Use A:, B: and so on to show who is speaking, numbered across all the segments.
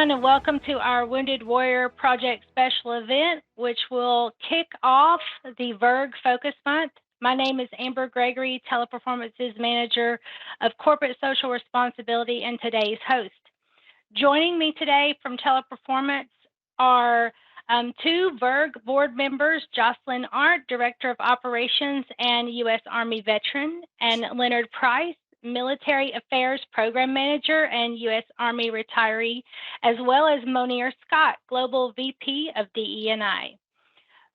A: everyone, and welcome to our Wounded Warrior Project special event, which will kick off the VERG Focus Month. My name is Amber Gregory, Teleperformance's Manager of Corporate Social Responsibility and today's host. Joining me today from Teleperformance are two VERG board members, Jocelyn Arndt, Director of Operations and U.S. Army veteran, and Leonard Price, Military Affairs Program Manager and U.S. Army retiree, as well as Monier Scott, Global VP of DE&I.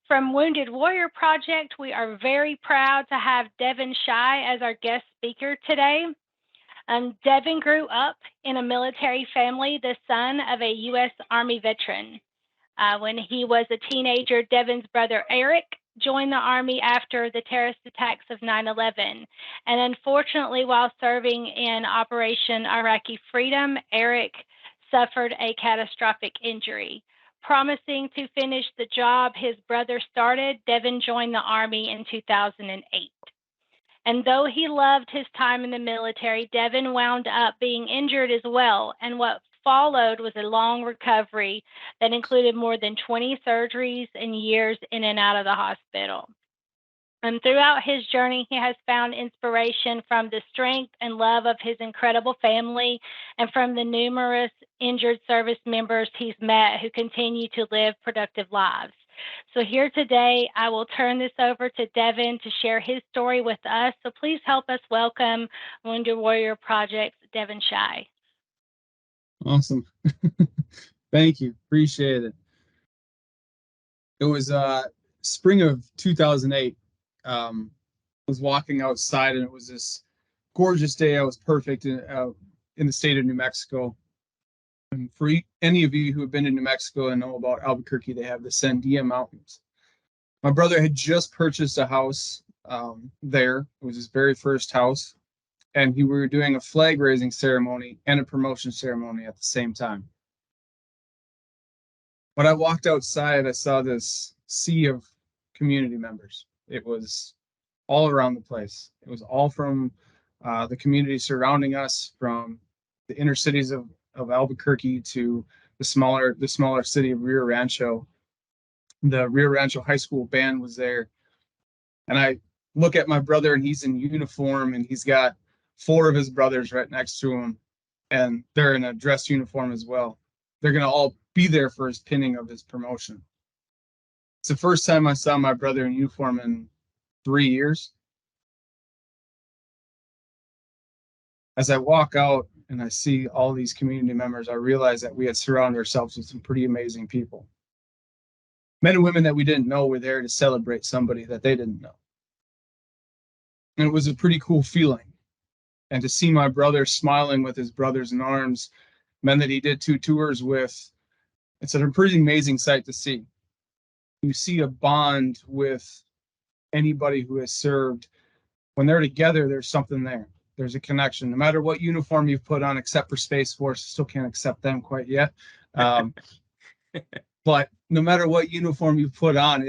A: From Wounded Warrior Project, we are very proud to have Deven Schei as our guest speaker today. Deven grew up in a military family, the son of a U.S. Army veteran. When he was a teenager, Deven's brother Eric joined the Army after the terrorist attacks of 9/11. And unfortunately, while serving in Operation Iraqi Freedom, Eric suffered a catastrophic injury. Promising to finish the job his brother started, Deven joined the Army in 2008. And though he loved his time in the military, Deven wound up being injured as well. And what followed was a long recovery that included more than 20 surgeries and years in and out of the hospital. And throughout his journey, he has found inspiration from the strength and love of his incredible family and from the numerous injured service members he's met who continue to live productive lives. So here today, I will turn this over to Deven to share his story with us. So please help us welcome Wounded Warrior Project's Deven Schei.
B: Awesome. Thank you. Appreciate it. It was spring of 2008. I was walking outside and it was this gorgeous day. I was perfect in the state of New Mexico. And for any of you who have been to New Mexico and know about Albuquerque, they have the Sandia Mountains. My brother had just purchased a house there. It was his very first house. And we were doing a flag raising ceremony and a promotion ceremony at the same time. When I walked outside, I saw this sea of community members. It was all around the place. It was all from the community surrounding us, from the inner cities of Albuquerque to the smaller city of Rio Rancho. The Rio Rancho High School band was there. And I look at my brother and he's in uniform and he's got 4 of his brothers right next to him, and they're in a dress uniform as well. They're going to all be there for his pinning of his promotion. It's the first time I saw my brother in uniform in 3 years. As I walk out and I see all these community members, I realize that we had surrounded ourselves with some pretty amazing people. Men and women that we didn't know were there to celebrate somebody that they didn't know. And it was a pretty cool feeling. And to see my brother smiling with his brothers in arms, men that he did 2 tours with, it's a pretty amazing sight to see. You see a bond with anybody who has served. When they're together, there's something there. There's a connection. No matter what uniform you've put on, except for Space Force, still can't accept them quite yet. But no matter what uniform you put on,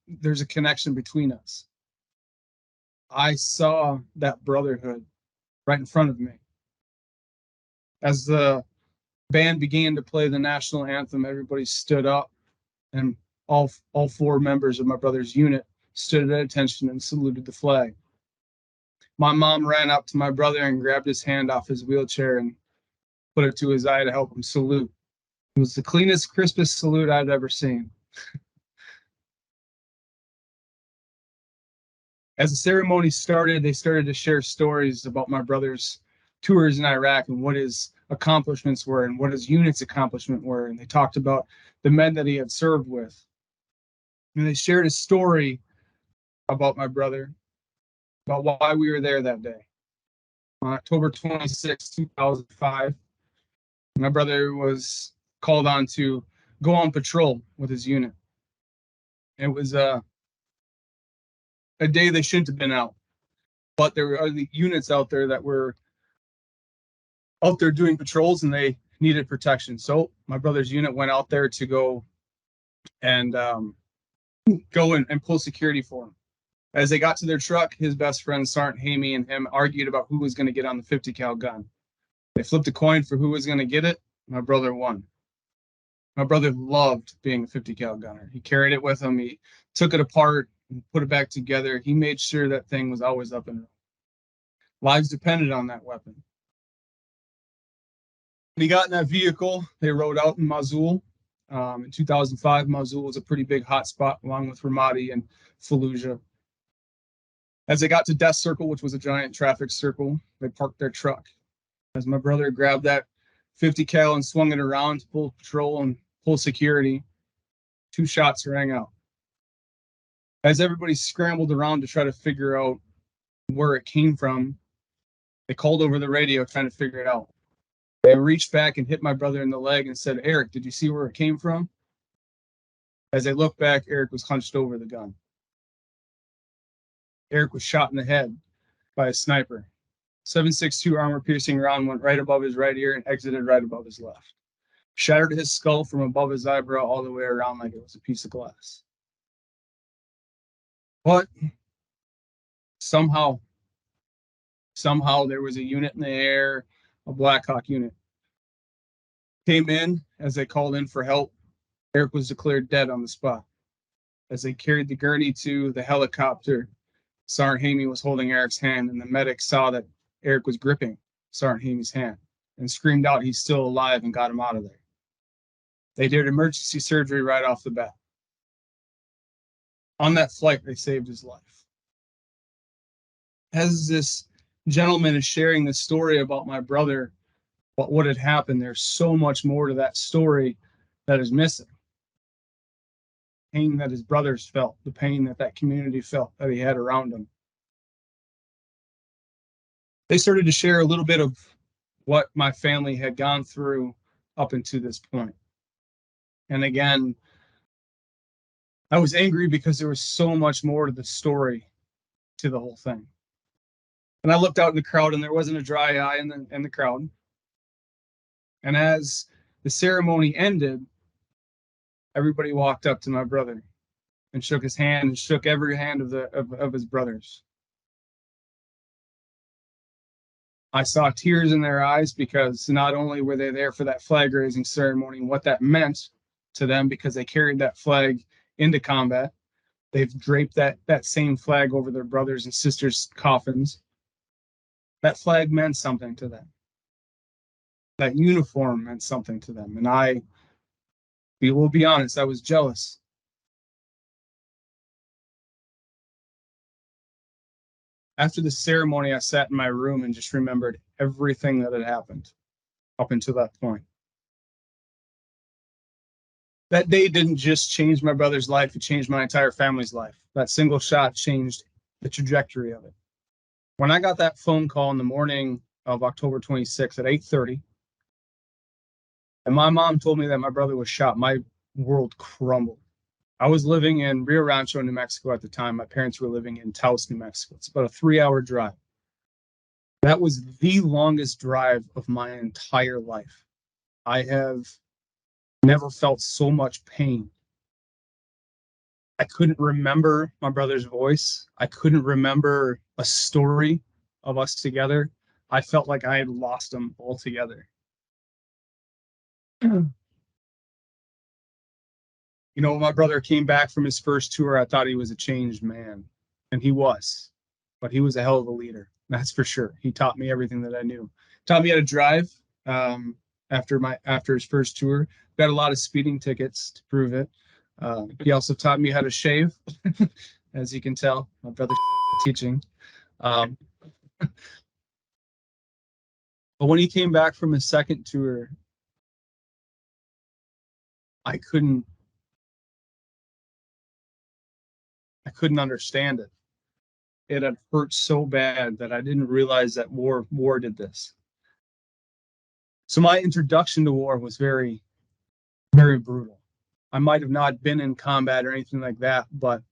B: there's a connection between us. I saw that brotherhood right in front of me. As the band began to play the national anthem, everybody stood up, and all 4 members of my brother's unit stood at attention and saluted the flag. My mom ran up to my brother and grabbed his hand off his wheelchair and put it to his eye to help him salute. It was the cleanest, crispest salute I'd ever seen. As the ceremony started, they started to share stories about my brother's tours in Iraq and what his accomplishments were and what his unit's accomplishment were. And they talked about the men that he had served with. And they shared a story about my brother, about why we were there that day. On October 26, 2005, my brother was called on to go on patrol with his unit. It was a day they shouldn't have been out, but there were other units out there that were out there doing patrols and they needed protection. So my brother's unit went out there to go and pull security for him. As they got to their truck, his best friend Sergeant Hamey and him argued about who was going to get on the 50 cal gun. They flipped a coin for who was going to get it. my brother won. My brother loved being a 50 cal gunner. He carried it with him. He took it apart and put it back together. He made sure that thing was always up and running. Lives depended on that weapon. When he got in that vehicle, they rode out in Mosul. In 2005, Mosul was a pretty big hot spot, along with Ramadi and Fallujah. As they got to Death Circle, which was a giant traffic circle, they parked their truck. As my brother grabbed that 50 cal and swung it around to pull patrol and pull security, 2 shots rang out. As everybody scrambled around to try to figure out where it came from, they called over the radio trying to figure it out. They reached back and hit my brother in the leg and said, "Eric, did you see where it came from?" As they looked back, Eric was hunched over the gun. Eric was shot in the head by a sniper. 7.62 armor-piercing round went right above his right ear and exited right above his left. Shattered his skull from above his eyebrow all the way around like it was a piece of glass. But somehow there was a unit in the air, a Black Hawk unit. Came in as they called in for help. Eric was declared dead on the spot. As they carried the gurney to the helicopter, Sergeant Hamey was holding Eric's hand, and the medic saw that Eric was gripping Sergeant Hamey's hand and screamed out he's still alive and got him out of there. They did emergency surgery right off the bat. On that flight, they saved his life. As this gentleman is sharing the story about my brother, what had happened, there's so much more to that story that is missing. Pain that his brothers felt, the pain that that community felt that he had around him. They started to share a little bit of what my family had gone through up until this point. And again, I was angry because there was so much more to the story, to the whole thing. And I looked out in the crowd, and there wasn't a dry eye in the crowd. And as the ceremony ended, everybody walked up to my brother and shook his hand and shook every hand of his brothers. I saw tears in their eyes because not only were they there for that flag raising ceremony and what that meant to them, because they carried that flag into combat. They've draped that same flag over their brothers and sisters' coffins. That flag meant something to them. That uniform meant something to them. And we will be honest, I was jealous. After the ceremony, I sat in my room and just remembered everything that had happened up until that point. That day didn't just change my brother's life, it changed my entire family's life. That single shot changed the trajectory of it. When I got that phone call in the morning of October 26th at 8:30, and my mom told me that my brother was shot, my world crumbled. I was living in Rio Rancho, New Mexico at the time. My parents were living in Taos, New Mexico. It's about a 3-hour drive. That was the longest drive of my entire life. I have never felt so much pain. I couldn't remember my brother's voice. I couldn't remember a story of us together. I felt like I had lost him altogether. You know, when my brother came back from his first tour, I thought he was a changed man, and he was, but he was a hell of a leader. That's for sure. He taught me everything that I knew. Taught me how to drive after his first tour. Got a lot of speeding tickets to prove it. He also taught me how to shave, as you can tell. My brother's teaching. But when he came back from his second tour, I couldn't understand it. It had hurt so bad that I didn't realize that war did this. So my introduction to war was very, very brutal. I might have not been in combat or anything like that, but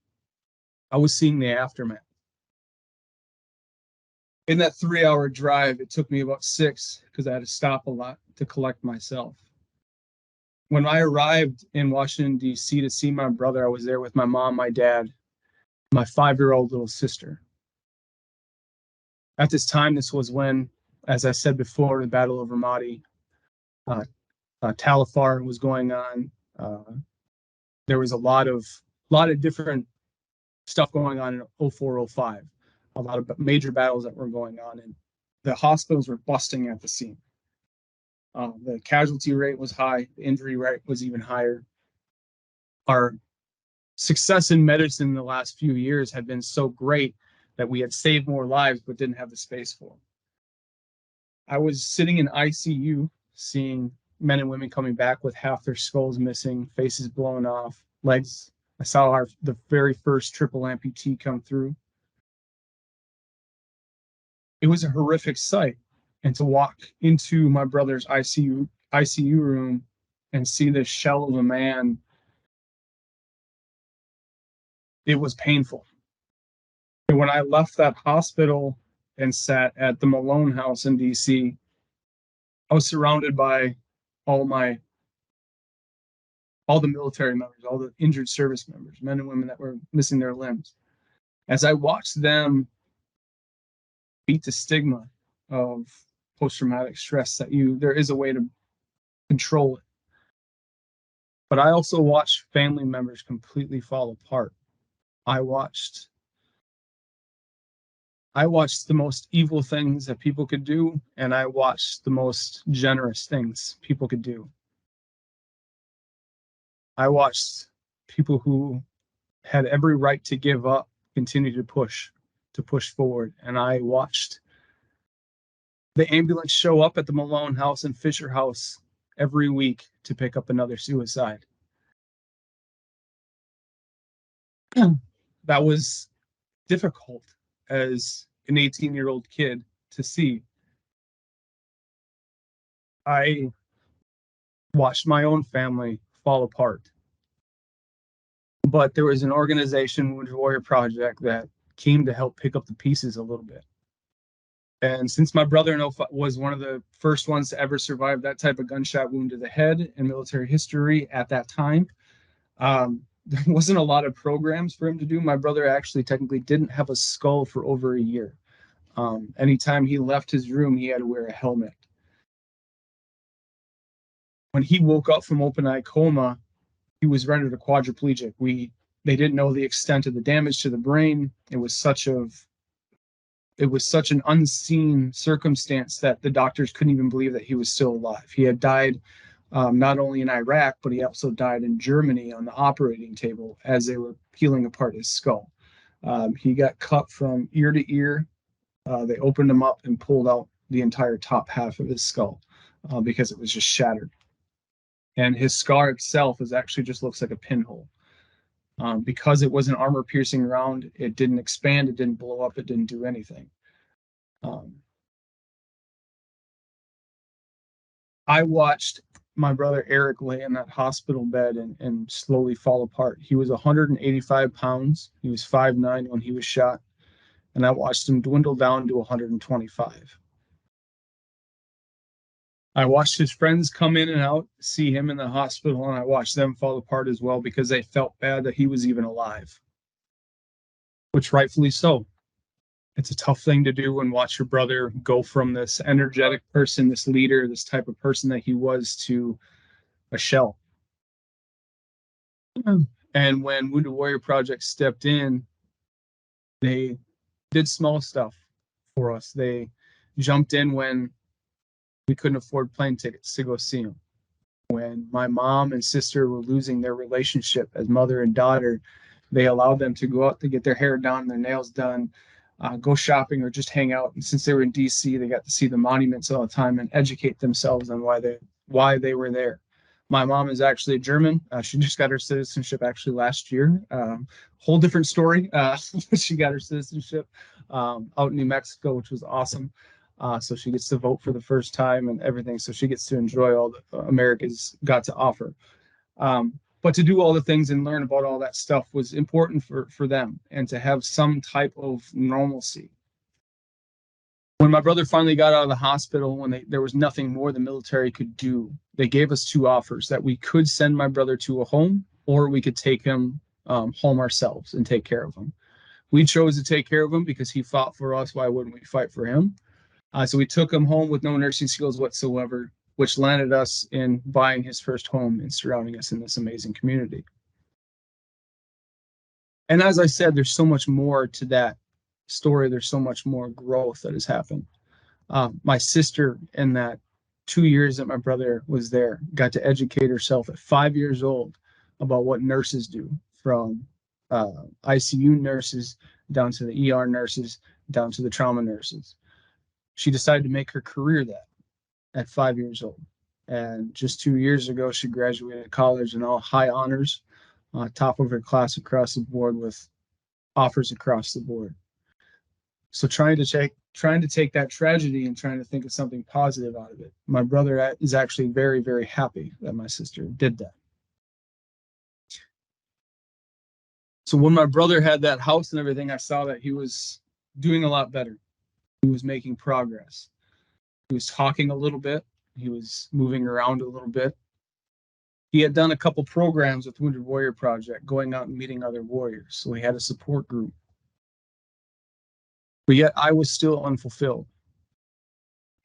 B: I was seeing the aftermath. In that 3-hour drive, it took me about 6 because I had to stop a lot to collect myself. When I arrived in Washington, D.C. to see my brother, I was there with my mom, my dad, my 5-year-old little sister. At this time, this was when, as I said before, the Battle of Ramadi, Talifar was going on. There was a lot of different stuff going on in 04, 05. A lot of major battles that were going on, and the hospitals were busting at the seam. The casualty rate was high, the injury rate was even higher. Our success in medicine in the last few years had been so great that we had saved more lives but didn't have the space for them. I was sitting in ICU seeing men and women coming back with half their skulls missing, faces blown off, legs. I saw the very first triple amputee come through. It was a horrific sight. And to walk into my brother's ICU room and see this shell of a man, it was painful. And when I left that hospital and sat at the Malone House in DC, I was surrounded by all the military members, all the injured service members, men and women that were missing their limbs. As I watched them beat the stigma of post-traumatic stress, that there is a way to control it. But I also watched family members completely fall apart. I watched the most evil things that people could do, and I watched the most generous things people could do. I watched people who had every right to give up continue to push forward. And I watched the ambulance show up at the Malone House and Fisher House every week to pick up another suicide. That was difficult as an 18-year-old kid to see. I watched my own family fall apart. But there was an organization, Wounded Warrior Project, that came to help pick up the pieces a little bit. And since my brother was one of the first ones to ever survive that type of gunshot wound to the head in military history at that time, there wasn't a lot of programs for him to do. My brother actually technically didn't have a skull for over a year. Anytime he left his room, he had to wear a helmet. When he woke up from open eye coma, he was rendered a quadriplegic. They didn't know the extent of the damage to the brain. It was such an unseen circumstance that the doctors couldn't even believe that he was still alive. He had died not only in Iraq, but he also died in Germany on the operating table as they were peeling apart his skull. He got cut from ear to ear. They opened him up and pulled out the entire top half of his skull because it was just shattered. And his scar itself actually just looks like a pinhole. Because it was an armor-piercing round, it didn't expand, it didn't blow up, it didn't do anything. I watched my brother Eric lay in that hospital bed and slowly fall apart. He was 185 pounds. He was 5'9" when he was shot. And I watched him dwindle down to 125. I watched his friends come in and out, see him in the hospital, and I watched them fall apart as well because they felt bad that he was even alive, which rightfully so. It's a tough thing to do and watch your brother go from this energetic person, this leader, this type of person that he was to a shell. And when Wounded Warrior Project stepped in, they did small stuff for us. They jumped in when we couldn't afford plane tickets to go see him. When my mom and sister were losing their relationship as mother and daughter, they allowed them to go out to get their hair done, their nails done, go shopping, or just hang out. And since they were in DC, they got to see the monuments all the time and educate themselves on why they were there. My mom is actually a German. She just got her citizenship actually last year. Whole different story. She got her citizenship out in New Mexico, which was awesome. So she gets to vote for the first time and everything. So she gets to enjoy all that America's got to offer. But to do all the things and learn about all that stuff was important for them, and to have some type of normalcy. When my brother finally got out of the hospital, when there was nothing more the military could do, they gave us two offers: that we could send my brother to a home, or we could take him home ourselves and take care of him. We chose to take care of him because he fought for us. Why wouldn't we fight for him? So we took him home with no nursing skills whatsoever. which landed us in buying his first home and surrounding us in this amazing community. And as I said, there's so much more to that story. There's so much more growth that has happened. My sister, in that 2 years that my brother was there, got to educate herself at 5 years old about what nurses do, from ICU nurses down to the ER nurses, down to the trauma nurses. She decided to make her career that at 5 years old. And just 2 years ago, she graduated college in all high honors, top of her class across the board with offers across the board. So trying to take that tragedy and trying to think of something positive out of it. My brother is actually very, very happy that my sister did that. So when my brother had that house and everything, I saw that he was doing a lot better. He was making progress. He was talking a little bit. He was moving around a little bit. He had done a couple programs with Wounded Warrior Project, going out and meeting other warriors. So he had a support group. But yet I was still unfulfilled.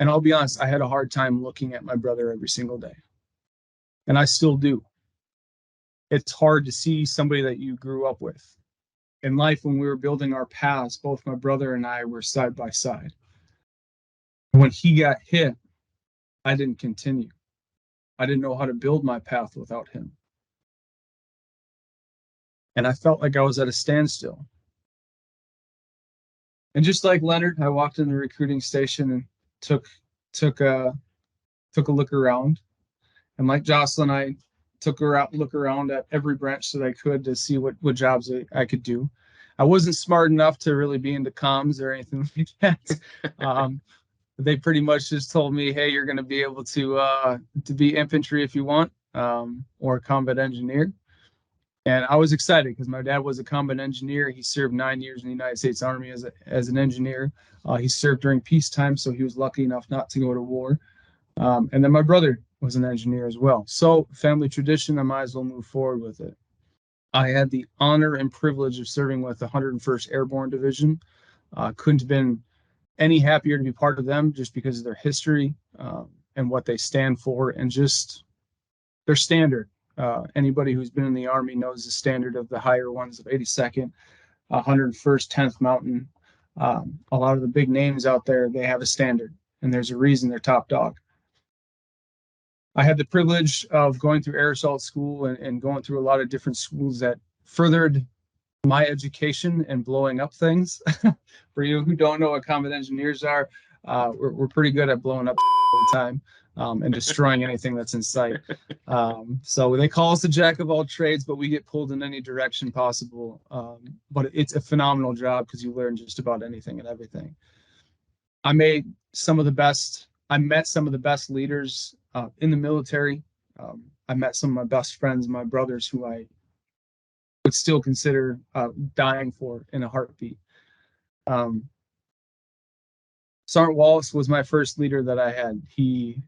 B: And I'll be honest, I had a hard time looking at my brother every single day. And I still do. It's hard to see somebody that you grew up with. In life, when we were building our paths, both my brother and I were side by side. When he got hit, I didn't continue. I didn't know how to build my path without him. And I felt like I was at a standstill. And just like Leonard, I walked in the recruiting station and took a look around. And like Jocelyn, I took a look around at every branch that I could to see what jobs I could do. I wasn't smart enough to really be into comms or anything like that. They pretty much just told me, hey, you're going to be able to be infantry if you want, or a combat engineer. And I was excited because my dad was a combat engineer. He served 9 years in the United States Army as an engineer. He served during peacetime, so he was lucky enough not to go to war. And then my brother was an engineer as well. So family tradition, I might as well move forward with it. I had the honor and privilege of serving with the 101st Airborne Division. Couldn't have been any happier to be part of them just because of their history and what they stand for and just their standard. Anybody who's been in the Army knows the standard of the higher ones of 82nd, 101st, 10th Mountain. A lot of the big names out there, they have a standard, and there's a reason they're top dog. I had the privilege of going through air assault school and going through a lot of different schools that furthered my education and blowing up things. For you who don't know what combat engineers are, we're pretty good at blowing up all the time and destroying anything that's in sight. So they call us the jack of all trades, but we get pulled in any direction possible. But it's a phenomenal job because you learn just about anything and everything. I met some of the best leaders in the military. I met some of my best friends, my brothers, who I would still consider dying for in a heartbeat. Sergeant Wallace was my first leader that I had. He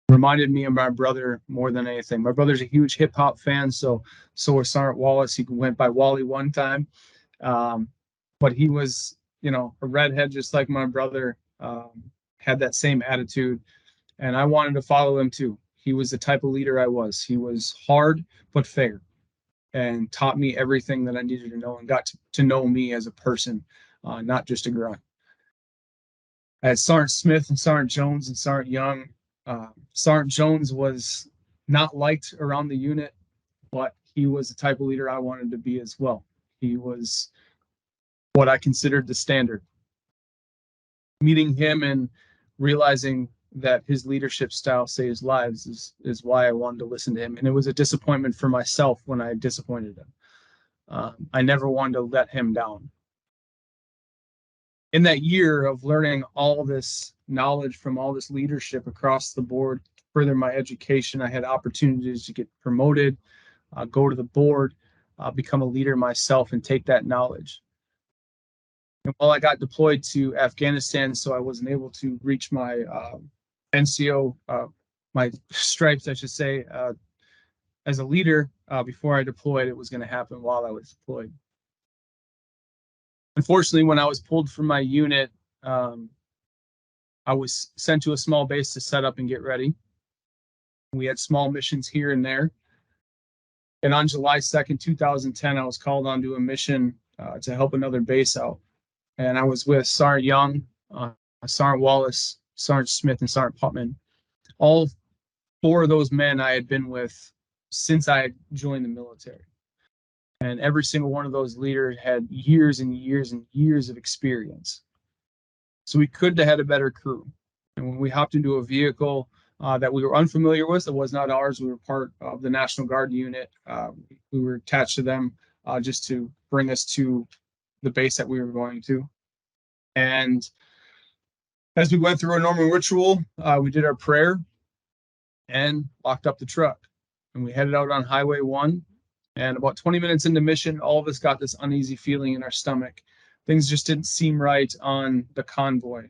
B: reminded me of my brother more than anything. My brother's a huge hip hop fan, so was Sergeant Wallace. He went by Wally one time, but he was, a redhead just like my brother. Had that same attitude, and I wanted to follow him too. He was the type of leader I was. He was hard but fair, and taught me everything that I needed to know and got to know me as a person, not just a grunt. I had Sergeant Smith and Sergeant Jones and Sergeant Young. Sergeant Jones was not liked around the unit, but he was the type of leader I wanted to be as well. He was what I considered the standard. Meeting him and realizing that his leadership style saves lives is why I wanted to listen to him. And it was a disappointment for myself when I disappointed him. I never wanted to let him down. In that year of learning all this knowledge from all this leadership across the board, further my education, I had opportunities to get promoted, go to the board, become a leader myself, and take that knowledge. And while I got deployed to Afghanistan, so I wasn't able to reach my NCO, my stripes, I should say, as a leader before I deployed. It was going to happen while I was deployed. Unfortunately, when I was pulled from my unit, I was sent to a small base to set up and get ready. We had small missions here and there. And on July 2nd, 2010, I was called onto a mission to help another base out. And I was with Sergeant Young, Sergeant Wallace, Sergeant Smith, and Sergeant Putman. All four of those men I had been with since I had joined the military. And every single one of those leaders had years and years and years of experience. So we couldn't have had a better crew. And when we hopped into a vehicle that we were unfamiliar with, it was not ours. We were part of the National Guard unit. We were attached to them just to bring us to the base that we were going to. And as we went through our normal ritual, we did our prayer and locked up the truck. And we headed out on Highway 1. And about 20 minutes into mission, all of us got this uneasy feeling in our stomach. Things just didn't seem right on the convoy.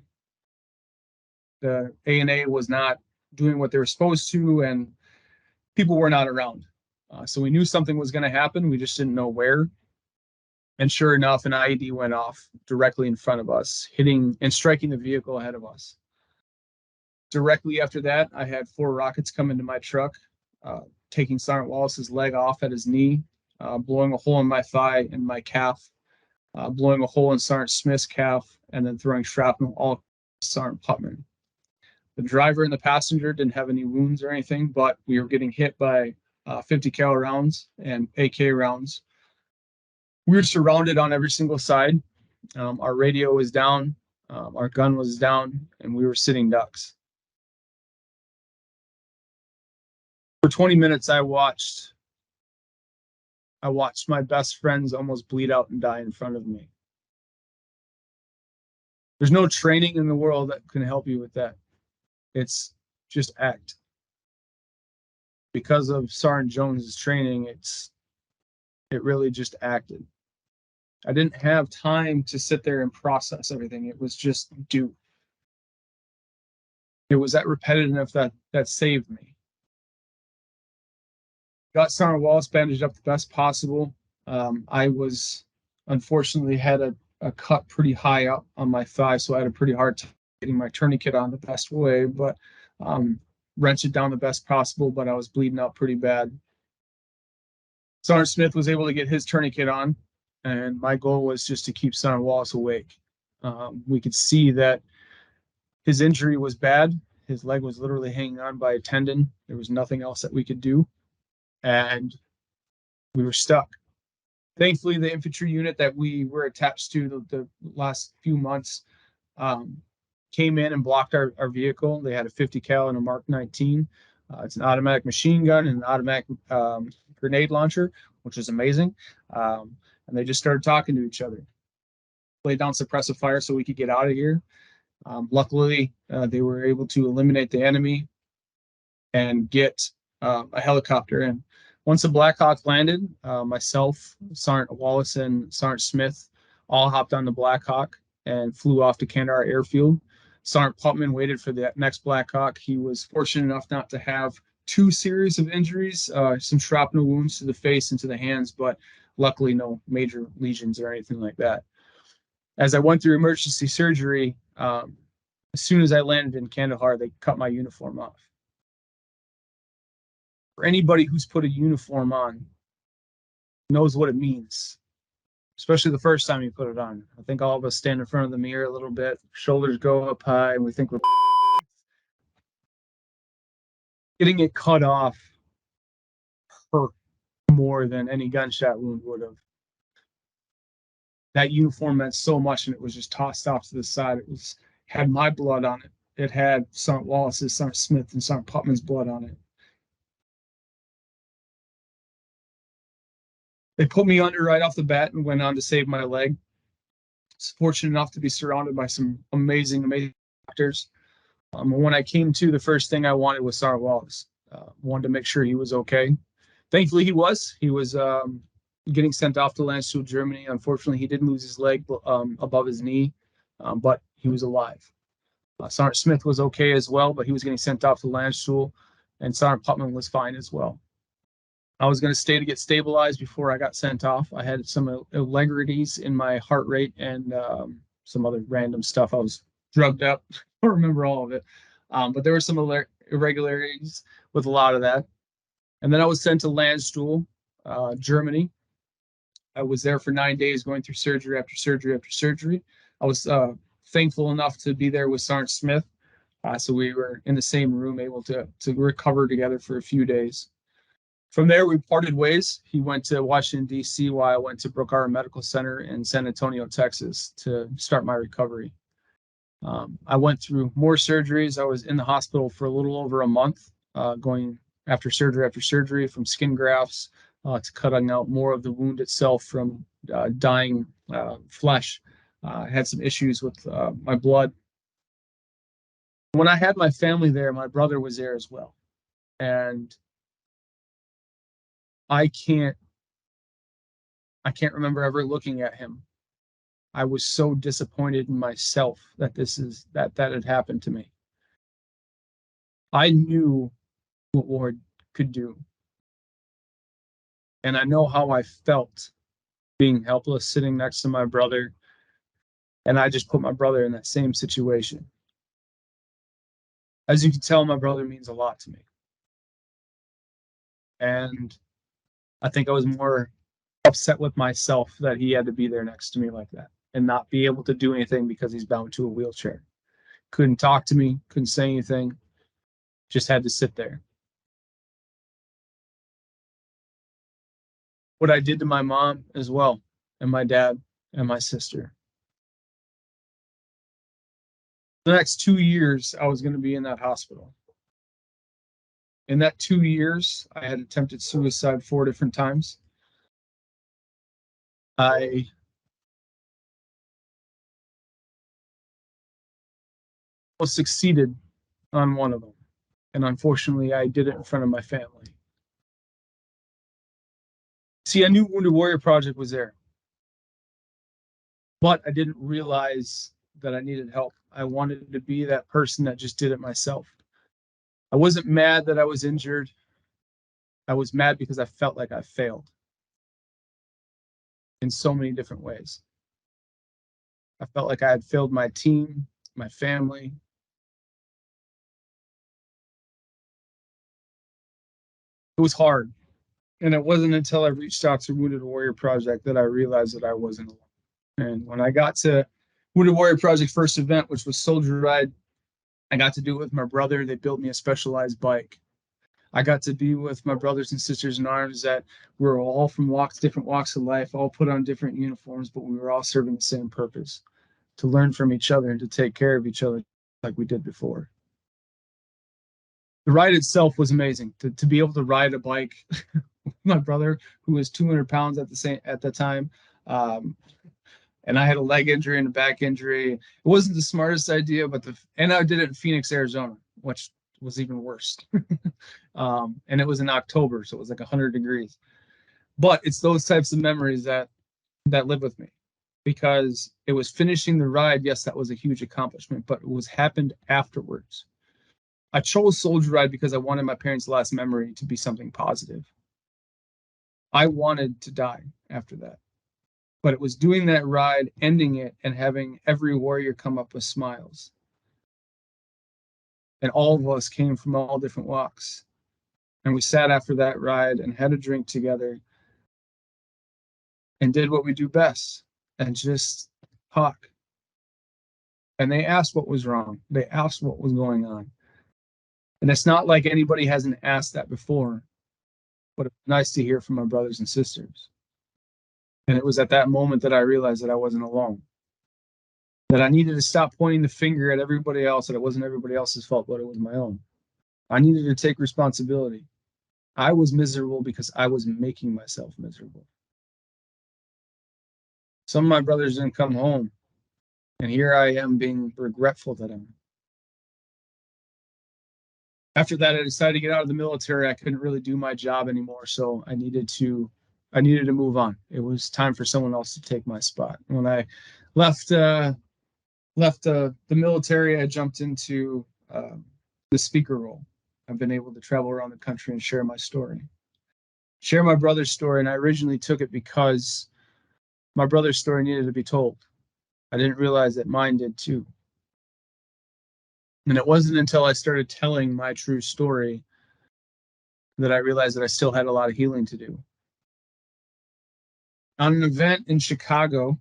B: The A&A was not doing what they were supposed to, and people were not around. So we knew something was going to happen. We just didn't know where. And sure enough, an IED went off directly in front of us, hitting and striking the vehicle ahead of us. Directly after that, I had 4 rockets come into my truck, taking Sergeant Wallace's leg off at his knee, blowing a hole in my thigh and my calf, blowing a hole in Sergeant Smith's calf, and then throwing shrapnel all Sergeant Putman. The driver and the passenger didn't have any wounds or anything, but we were getting hit by 50 cal rounds and AK rounds. We were surrounded on every single side. Our radio was down, our gun was down, and we were sitting ducks. For 20 minutes, I watched my best friends almost bleed out and die in front of me. There's no training in the world that can help you with that. It's just act. Because of Sergeant Jones's training, it really just acted. I didn't have time to sit there and process everything. It was just do. It was that repetitive that saved me. Got Sergeant Wallace bandaged up the best possible. I was unfortunately had a cut pretty high up on my thigh, so I had a pretty hard time getting my tourniquet on the best way, but wrench it down the best possible, but I was bleeding out pretty bad. Sergeant Smith was able to get his tourniquet on, and my goal was just to keep Sergeant Wallace awake. We could see that his injury was bad. His leg was literally hanging on by a tendon. There was nothing else that we could do, and we were stuck. Thankfully, the infantry unit that we were attached to the last few months came in and blocked our vehicle. They had a 50 cal and a Mark 19. It's an automatic machine gun and an automatic grenade launcher, which is amazing. And they just started talking to each other. Laid down suppressive fire so we could get out of here. Luckily, they were able to eliminate the enemy and get a helicopter in. Once the Black Hawk landed, myself, Sergeant Wallace, and Sergeant Smith all hopped on the Black Hawk and flew off to Kandahar Airfield. Sergeant Putman waited for the next Black Hawk. He was fortunate enough not to have 2 series of injuries, some shrapnel wounds to the face and to the hands, but luckily no major lesions or anything like that. As I went through emergency surgery, as soon as I landed in Kandahar, they cut my uniform off. For anybody who's put a uniform on, knows what it means, especially the first time you put it on. I think all of us stand in front of the mirror a little bit, shoulders go up high, and we think we're getting it cut off hurt more than any gunshot wound would have. That uniform meant so much, and it was just tossed off to the side. It had my blood on it. It had Sergeant Wallace's, Sergeant Smith, and Sergeant Putman's blood on it. They put me under right off the bat and went on to save my leg. I was fortunate enough to be surrounded by some amazing doctors. When I came to, the first thing I wanted was Sergeant Wallace. Wanted to make sure he was okay. Thankfully, he was. He was getting sent off to Landstuhl, Germany. Unfortunately, he did lose his leg above his knee, but he was alive. Sergeant Smith was okay as well, but he was getting sent off to Landstuhl, and Sergeant Putman was fine as well. I was going to stay to get stabilized before I got sent off. I had some irregularities in my heart rate and some other random stuff. I was drugged up. I don't remember all of it. But there were some irregularities with a lot of that. And then I was sent to Landstuhl, Germany. I was there for 9 days, going through surgery after surgery after surgery. I was thankful enough to be there with Sergeant Smith. So we were in the same room, able to recover together for a few days. From there, we parted ways. He went to Washington, D.C., while I went to Brook Harbor Medical Center in San Antonio, Texas, to start my recovery. I went through more surgeries. I was in the hospital for a little over a month, going after surgery, from skin grafts to cutting out more of the wound itself from dying flesh. I had some issues with my blood. When I had my family there, my brother was there as well. And I can't remember ever looking at him. I was so disappointed in myself that that had happened to me. I knew what war could do. And I know how I felt being helpless, sitting next to my brother. And I just put my brother in that same situation. As you can tell, my brother means a lot to me. And I think I was more upset with myself that he had to be there next to me like that and not be able to do anything because he's bound to a wheelchair. Couldn't talk to me, couldn't say anything, just had to sit there. What I did to my mom as well, and my dad and my sister. The next 2 years, I was going to be in that hospital. In that 2 years, I had attempted suicide 4 different times. I was succeeded on one of them. And unfortunately, I did it in front of my family. See, I knew Wounded Warrior Project was there, but I didn't realize that I needed help. I wanted to be that person that just did it myself. I wasn't mad that I was injured. I was mad because I felt like I failed in so many different ways. I felt like I had failed my team, my family. It was hard. And it wasn't until I reached out to Wounded Warrior Project that I realized that I wasn't alone. And when I got to Wounded Warrior Project first event, which was Soldier Ride, I got to do it with my brother. They built me a specialized bike. I got to be with my brothers and sisters in arms that we were all from different walks of life, all put on different uniforms, but we were all serving the same purpose, to learn from each other and to take care of each other like we did before. The ride itself was amazing. To be able to ride a bike with my brother, who was 200 pounds at the time, and I had a leg injury and a back injury. It wasn't the smartest idea, and I did it in Phoenix, Arizona, which was even worse. And it was in October, so it was like 100 degrees. But it's those types of memories that live with me, because it was finishing the ride. Yes, that was a huge accomplishment, but it happened afterwards. I chose Soldier Ride because I wanted my parents' last memory to be something positive. I wanted to die after that. But it was doing that ride, ending it, and having every warrior come up with smiles. And all of us came from all different walks. And we sat after that ride and had a drink together and did what we do best, and just talk. And they asked what was wrong. They asked what was going on. And it's not like anybody hasn't asked that before, but it's nice to hear from my brothers and sisters. And it was at that moment that I realized that I wasn't alone, that I needed to stop pointing the finger at everybody else, that it wasn't everybody else's fault, but it was my own. I needed to take responsibility. I was miserable because I was making myself miserable. Some of my brothers didn't come home, and here I am being regretful that I'm. After that, I decided to get out of the military. I couldn't really do my job anymore, so I needed to move on. It was time for someone else to take my spot. When I left the military, I jumped into the speaker role. I've been able to travel around the country and share my story, share my brother's story. And I originally took it because my brother's story needed to be told. I didn't realize that mine did too. And it wasn't until I started telling my true story that I realized that I still had a lot of healing to do. On an event in Chicago,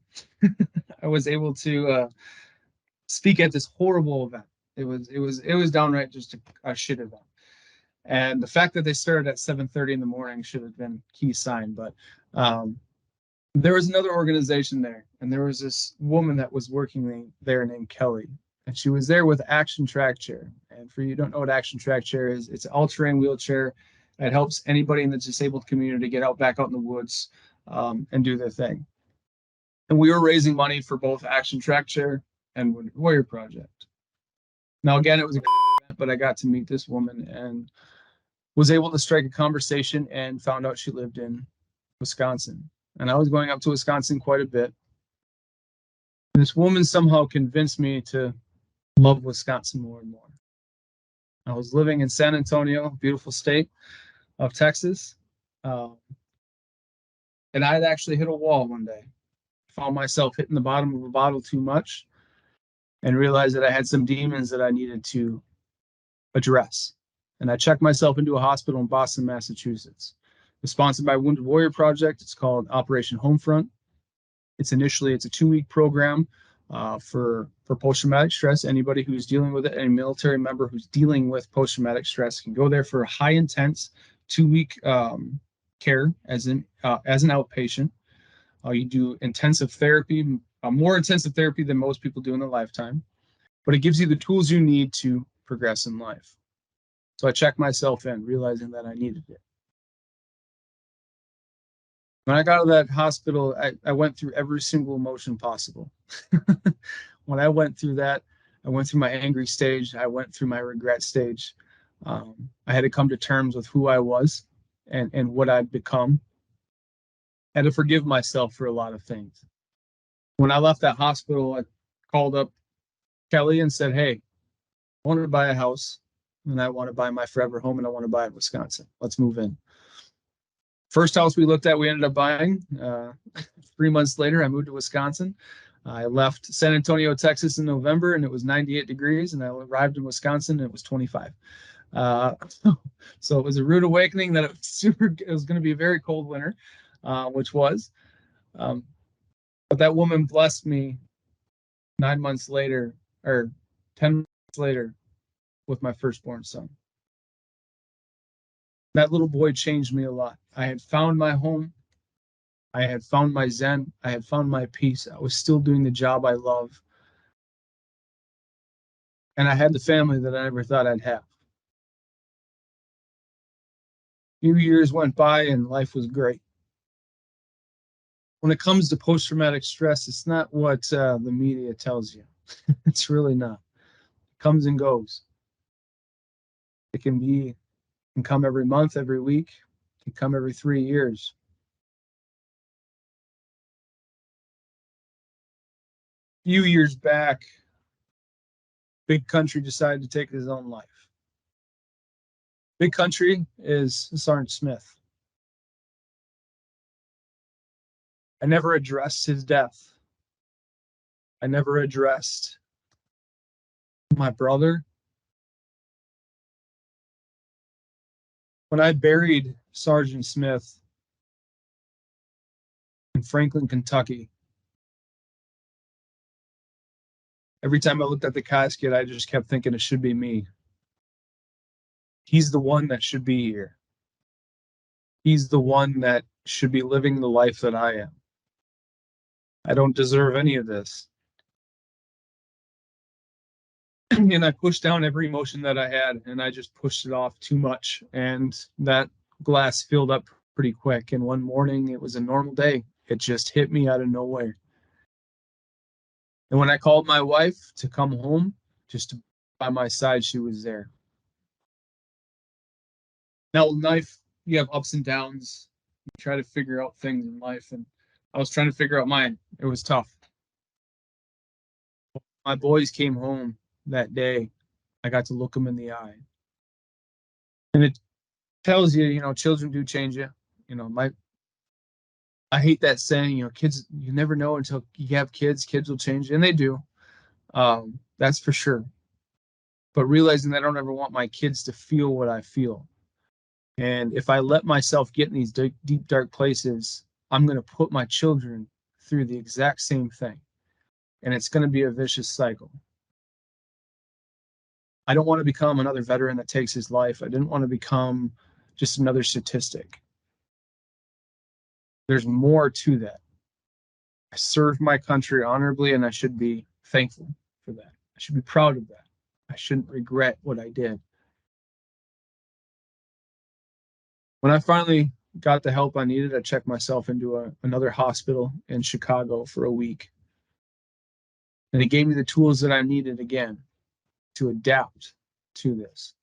B: I was able to speak at this horrible event. It was downright just a shit event. And the fact that they started at 7:30 in the morning should have been a key sign. But um, there was another organization there, and there was this woman that was working there named Kelly, and she was there with Action Track Chair. And for you who don't know what Action Track Chair is, it's an all-terrain wheelchair. It helps anybody in the disabled community get back out in the woods and do their thing. And we were raising money for both Action Track Chair and Wounded Warrior Project. Now, again, it was a event, but I got to meet this woman and was able to strike a conversation and found out she lived in Wisconsin. And I was going up to Wisconsin quite a bit. And this woman somehow convinced me to love Wisconsin more and more. I was living in San Antonio, beautiful state of Texas. And I had actually hit a wall one day. Found myself hitting the bottom of a bottle too much and realized that I had some demons that I needed to address. And I checked myself into a hospital in Boston, Massachusetts. It's sponsored by Wounded Warrior Project. It's called Operation Homefront. It's a 2-week program for post-traumatic stress. Anybody who's dealing with it, any military member who's dealing with post-traumatic stress can go there for a high-intense 2-week care as an outpatient. You do intensive therapy, more intensive therapy than most people do in a lifetime, but it gives you the tools you need to progress in life. So I checked myself in, realizing that I needed it. When I got out of that hospital, I went through every single emotion possible. When I went through that, I went through my angry stage. I went through my regret stage. I had to come to terms with who I was and what I'd become. I had to forgive myself for a lot of things. When I left that hospital, I called up Kelly and said, hey, I want to buy a house, and I want to buy my forever home, and I want to buy it in Wisconsin. Let's move in. First house we looked at, we ended up buying. 3 months later, I moved to Wisconsin. I left San Antonio, Texas in November, and it was 98 degrees, and I arrived in Wisconsin, and it was 25. So it was a rude awakening that it was going to be a very cold winter, which was. But that woman blessed me 9 months later, or 10 months later, with my firstborn son. That little boy changed me a lot. I had found my home. I had found my zen. I had found my peace. I was still doing the job I love. And I had the family that I never thought I'd have. A few years went by and life was great. When it comes to post-traumatic stress, it's not what the media tells you. It's really not. It comes and goes. It can come every month, every week. It can come every 3 years. A few years back, Big Country decided to take his own life. Big Country is Sergeant Smith. I never addressed his death. I never addressed my brother. When I buried Sergeant Smith in Franklin, Kentucky, every time I looked at the casket, I just kept thinking it should be me. He's the one that should be here. He's the one that should be living the life that I am. I don't deserve any of this. And I pushed down every emotion that I had, and I just pushed it off too much. And that glass filled up pretty quick. And one morning, it was a normal day. It just hit me out of nowhere. And when I called my wife to come home, just to be by my side, she was there. Now, life, you have ups and downs. You try to figure out things in life, and I was trying to figure out mine. It was tough. My boys came home that day. I got to look them in the eye. And it tells you, children do change you. I hate that saying, kids, you never know until you have kids will change you, and they do. That's for sure. but realizing that I don't ever want my kids to feel what I feel. And if I let myself get in these deep, deep dark places, I'm going to put my children through the exact same thing. And it's going to be a vicious cycle. I don't want to become another veteran that takes his life. I didn't want to become just another statistic. There's more to that. I served my country honorably, and I should be thankful for that. I should be proud of that. I shouldn't regret what I did. When I finally got the help I needed, I checked myself into another hospital in Chicago for a week. And it gave me the tools that I needed again to adapt to this.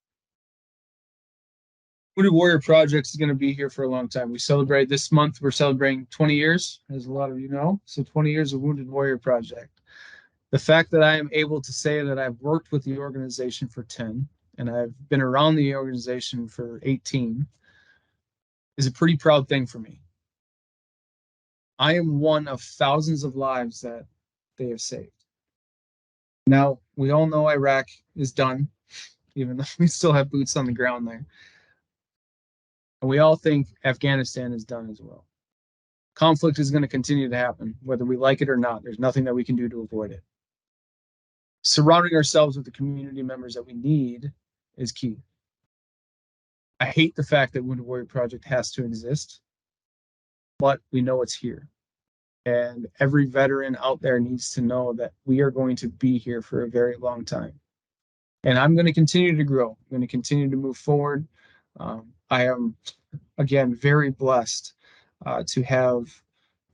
B: Wounded Warrior Project is going to be here for a long time. We celebrate this month, we're celebrating 20 years, as a lot of you know. So 20 years of Wounded Warrior Project. The fact that I am able to say that I've worked with the organization for 10 and I've been around the organization for 18 is a pretty proud thing for me. I am one of thousands of lives that they have saved. Now, we all know Iraq is done, even though we still have boots on the ground there. And we all think Afghanistan is done as well. Conflict is going to continue to happen, whether we like it or not. There's nothing that we can do to avoid it. Surrounding ourselves with the community members that we need is key. I hate the fact that Wounded Warrior Project has to exist, but we know it's here. And every veteran out there needs to know that we are going to be here for a very long time. And I'm going to continue to grow. I'm going to continue to move forward. I am, again, very blessed to have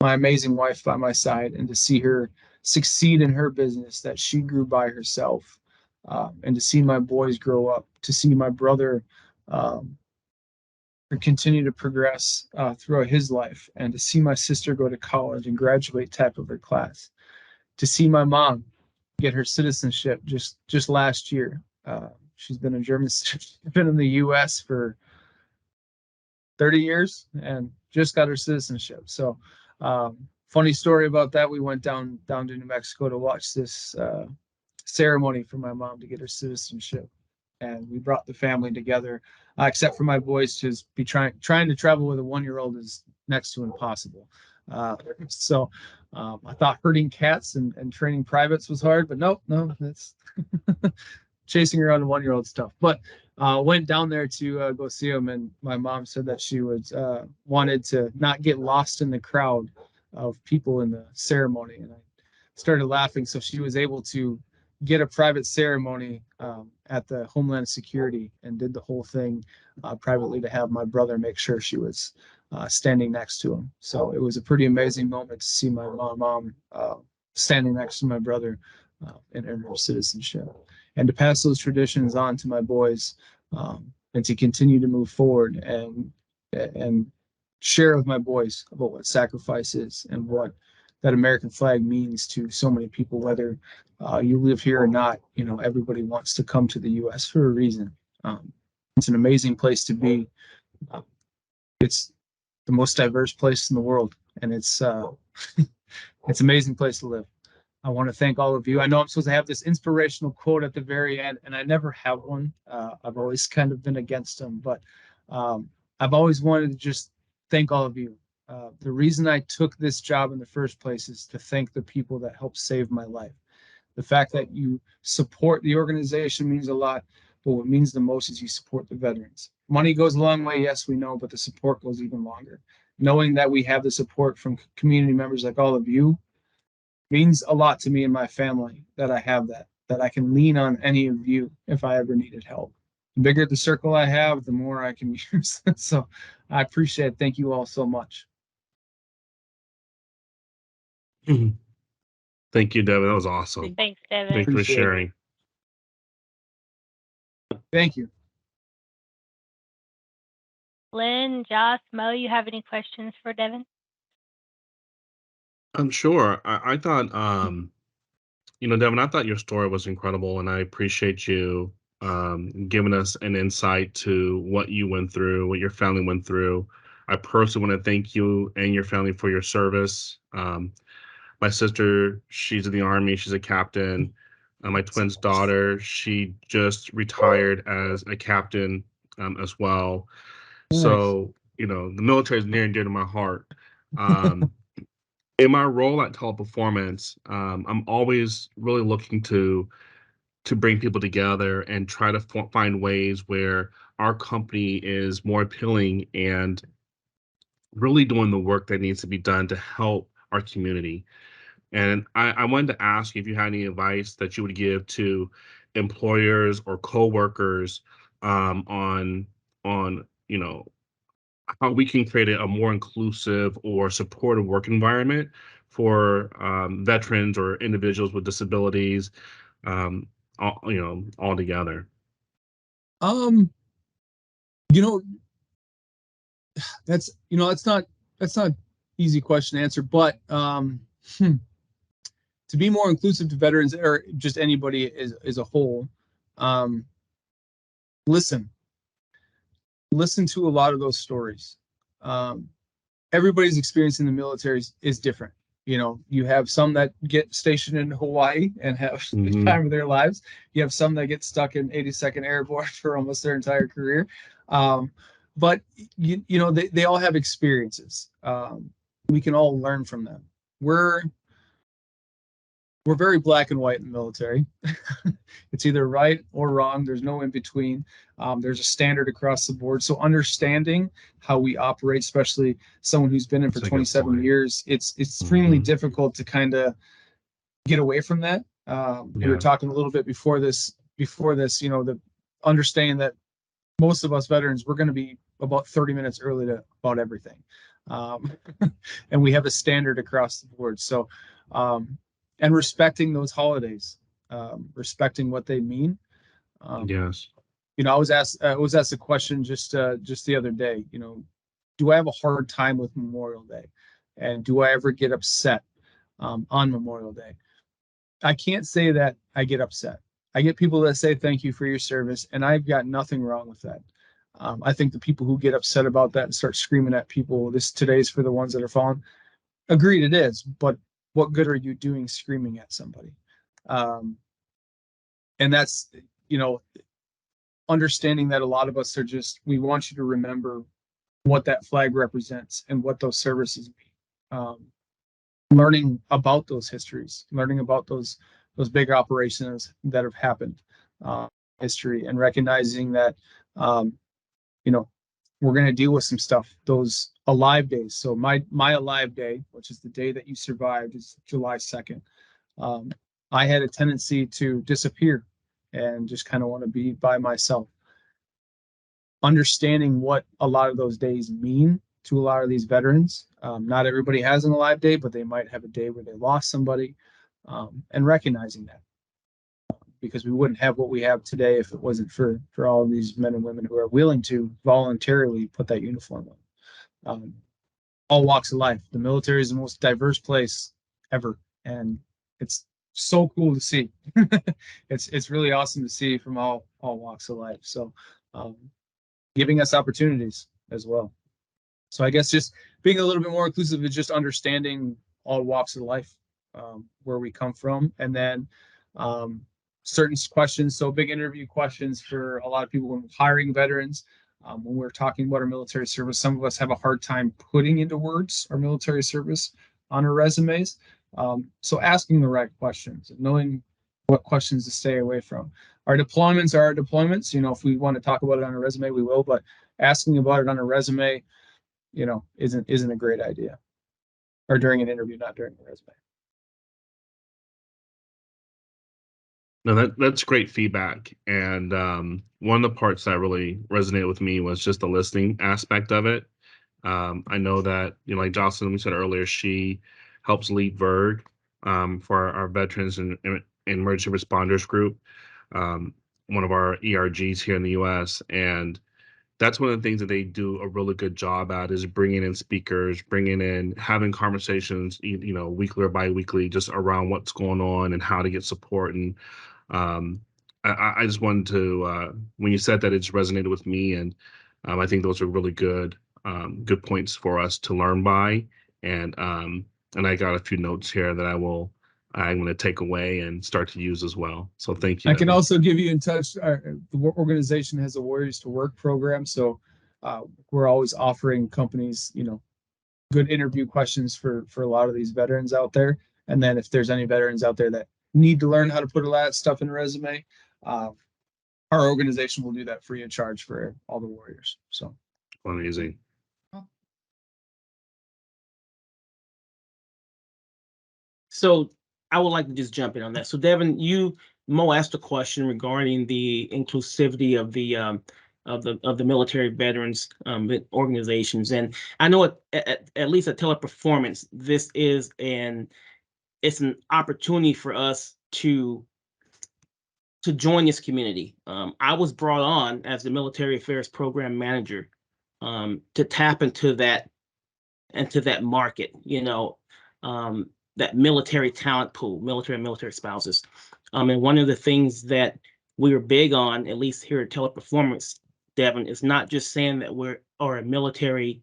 B: my amazing wife by my side and to see her succeed in her business that she grew by herself, and to see my boys grow up, to see my brother continue to progress throughout his life, and to see my sister go to college and graduate top of her class, to see my mom get her citizenship just last year. She's been a German, she's been in the U.S. for 30 years and just got her citizenship. So funny story about that. We went down to New Mexico to watch this ceremony for my mom to get her citizenship. And we brought the family together, except for my boys, to be trying to travel with a 1-year-old is next to impossible. So I thought herding cats and training privates was hard, but no, that's chasing around a 1-year-old stuff. But went down there to go see them, and my mom said that she was wanted to not get lost in the crowd of people in the ceremony, and I started laughing. So she was able to get a private ceremony at the Homeland Security and did the whole thing privately to have my brother make sure she was standing next to him. So it was a pretty amazing moment to see my mom standing next to my brother and earn her citizenship, and to pass those traditions on to my boys, and to continue to move forward and share with my boys about what sacrifice is and what that American flag means to so many people, whether you live here or not. You know, everybody wants to come to the U.S. for a reason. It's an amazing place to be. It's the most diverse place in the world, and it's it's an amazing place to live. I want to thank all of you. I know I'm supposed to have this inspirational quote at the very end, and I never have one. I've always kind of been against them, but I've always wanted to just thank all of you. The reason I took this job in the first place is to thank the people that helped save my life. The fact that you support the organization means a lot, but what means the most is you support the veterans. Money goes a long way, yes, we know, but the support goes even longer. Knowing that we have the support from community members like all of you means a lot to me and my family, that I have that I can lean on any of you if I ever needed help. The bigger the circle I have, the more I can use. So I appreciate it. Thank you all so much.
C: Thank you, Deven. That was awesome.
A: Thanks, Deven.
C: Thanks for sharing.
B: Thank you.
A: Lynn, Josh, Mo, you have any questions for Deven?
C: I'm sure. I thought, Deven, I thought your story was incredible, and I appreciate you giving us an insight to what you went through, what your family went through. I personally want to thank you and your family for your service. My sister, she's in the Army. She's a captain. My twin's daughter, she just retired as a captain as well.
B: Nice.
C: So, you know, the military is near and dear to my heart. In my role at Teleperformance, I'm always really looking to bring people together and try to find ways where our company is more appealing and really doing the work that needs to be done to help our community. And I wanted to ask if you had any advice that you would give to employers or coworkers on you know how we can create a more inclusive or supportive work environment for veterans or individuals with disabilities, all together.
B: You know, that's not easy question to answer, but to be more inclusive to veterans or just anybody as a whole, listen to a lot of those stories. Everybody's experience in the military is different. You know, you have some that get stationed in Hawaii and have the time of their lives. You have some that get stuck in 82nd Airborne for almost their entire career. But you know, they all have experiences. We can all learn from them. We're very black and white in the military. It's either right or wrong. There's no in between. There's a standard across the board. So understanding how we operate, especially someone who's been in for 27 years, it's extremely difficult to kind of get away from that. We were talking a little bit before this, you know, the understanding that most of us veterans, we're going to be about 30 minutes early to about everything. And we have a standard across the board. So, and respecting those holidays, respecting what they mean.
C: Yes.
B: You know, I was asked a question just the other day. You know, do I have a hard time with Memorial Day, and do I ever get upset on Memorial Day? I can't say that I get upset. I get people that say thank you for your service, and I've got nothing wrong with that. I think the people who get upset about that and start screaming at people, today's for the ones that are fallen. Agreed, it is, but what good are you doing screaming at somebody? And that's, you know, understanding that a lot of us are just, we want you to remember what that flag represents and what those services mean. Learning about those histories, learning about those big operations that have happened, history, and recognizing that, you know, we're going to deal with some stuff, those alive days. So my alive day, which is the day that you survived, is July 2nd. I had a tendency to disappear and just kind of want to be by myself. Understanding what a lot of those days mean to a lot of these veterans. Not everybody has an alive day, but they might have a day where they lost somebody, and recognizing that. Because we wouldn't have what we have today if it wasn't for all of these men and women who are willing to voluntarily put that uniform on. All walks of life. The military is the most diverse place ever, and it's so cool to see. It's really awesome to see from all walks of life. So, giving us opportunities as well. So I guess just being a little bit more inclusive is just understanding all walks of life, where we come from, and then certain questions. So big interview questions for a lot of people when hiring veterans. When we're talking about our military service, some of us have a hard time putting into words our military service on our resumes. So asking the right questions, knowing what questions to stay away from. Our deployments are our deployments. You know, if we want to talk about it on a resume, we will, but asking about it on a resume, you know, isn't a great idea. Or during an interview, not during the resume.
C: No, that's great feedback. And one of the parts that really resonated with me was just the listening aspect of it. I know that, you know, like Jocelyn, we said earlier, she helps lead VERG for our veterans and emergency responders group, one of our ERGs here in the U.S. And that's one of the things that they do a really good job at, is bringing in speakers, having conversations, you know, weekly or biweekly, just around what's going on and how to get support. And I just wanted to, when you said that, it just resonated with me, and I think those are really good points for us to learn by. And I got a few notes here that I will I'm going to take away and start to use as well. So thank you.
B: I can also give you in touch. The organization has a Warriors to Work program. So we're always offering companies, good interview questions for a lot of these veterans out there. And then if there's any veterans out there that need to learn how to put a lot of stuff in a resume, our organization will do that free of charge for all the Warriors. So
C: amazing.
D: So I would like to just jump in on that. So Deven, Mo asked a question regarding the inclusivity of the military veterans organizations, and I know at least at Teleperformance, it's an opportunity for us to join this community. I was brought on as the military affairs program manager to tap into that market, that military talent pool, military and military spouses. And one of the things that we are big on, at least here at Teleperformance, Deven, is not just saying that we are a military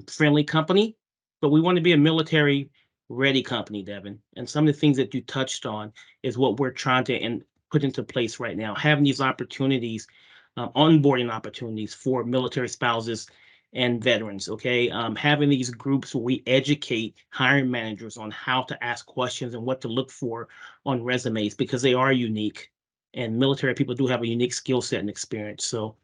D: friendly company, but we want to be a military ready company, Deven. And some of the things that you touched on is what we're trying to put into place right now, having these opportunities, onboarding opportunities for military spouses and veterans, okay? Having these groups where we educate hiring managers on how to ask questions and what to look for on resumes, because they are unique, and military people do have a unique skill set and experience. So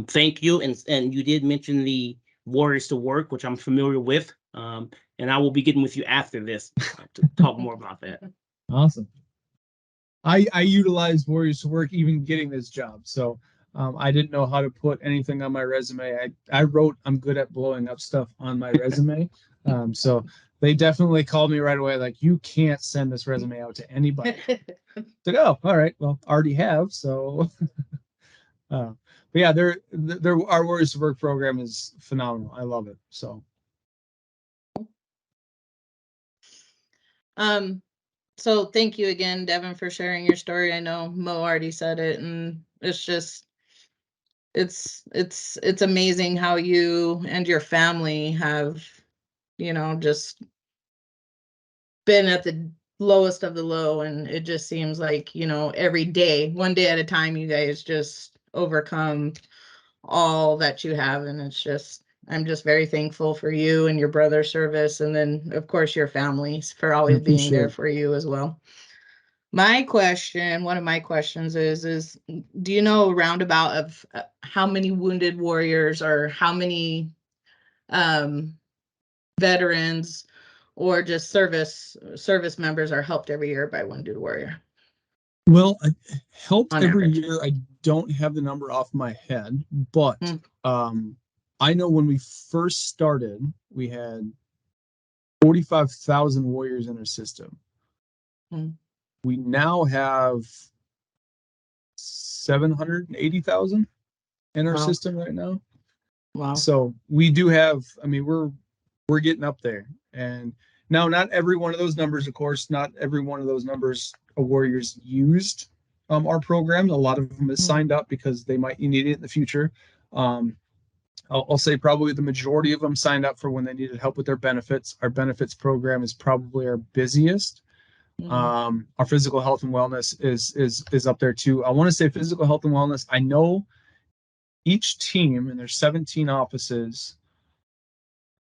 D: thank you. And you did mention the Warriors to Work, which I'm familiar with, and I will be getting with you after this to talk more about that.
B: Awesome. I utilized Warriors to Work even getting this job. So I didn't know how to put anything on my resume. I wrote, I'm good at blowing up stuff on my resume. So they definitely called me right away, like, you can't send this resume out to anybody. Like, oh, all right, well, already have. So, but yeah, our Warriors to Work program is phenomenal. I love it. So.
E: So thank you again, Deven, for sharing your story. I know Mo already said it, and it's just, it's amazing how you and your family have, just been at the lowest of the low, and it just seems like, every day, one day at a time, you guys just overcome all that you have, and I'm just very thankful for you and your brother's service, and then of course your families for always being there for you as well. One of my questions is do you know roundabout of how many wounded warriors or how many veterans or just service members are helped every year by Wounded Warrior?
B: Well, I helped
E: On
B: every
E: average.
B: year. I don't have the number off my head, but I know when we first started, we had 45,000 warriors in our system. We now have 780,000 in our system right now.
E: Wow.
B: So we do have, we're getting up there. And now, not every one of those numbers, of course, not every one of those numbers of warriors used our program. A lot of them is signed up because they might need it in the future. I'll say probably the majority of them signed up for when they needed help with their benefits. Our benefits program is probably our busiest. Our physical health and wellness is up there too. I want to say physical health and wellness. I know each team, and there's 17 offices,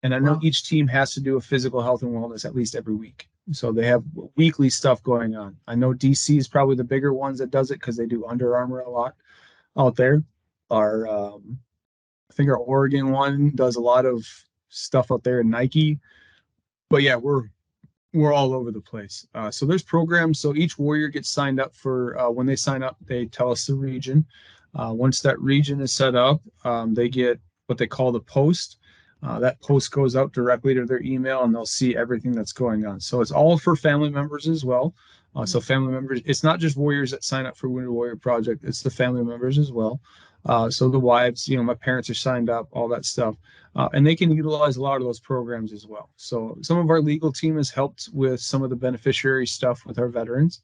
B: and I know each team has to do a physical health and wellness at least every week. So they have weekly stuff going on. I know DC is probably the bigger ones that does it because they do Under Armour a lot out there. I think our Oregon one does a lot of stuff out there in Nike. But yeah, we're all over the place. So there's programs. So each warrior gets signed up for, when they sign up, they tell us the region. Once that region is set up, they get what they call the post. That post goes out directly to their email, and they'll see everything that's going on. So it's all for family members as well. So family members, it's not just warriors that sign up for Wounded Warrior Project, it's the family members as well. So the wives, my parents are signed up, all that stuff. And they can utilize a lot of those programs as well. So some of our legal team has helped with some of the beneficiary stuff with our veterans,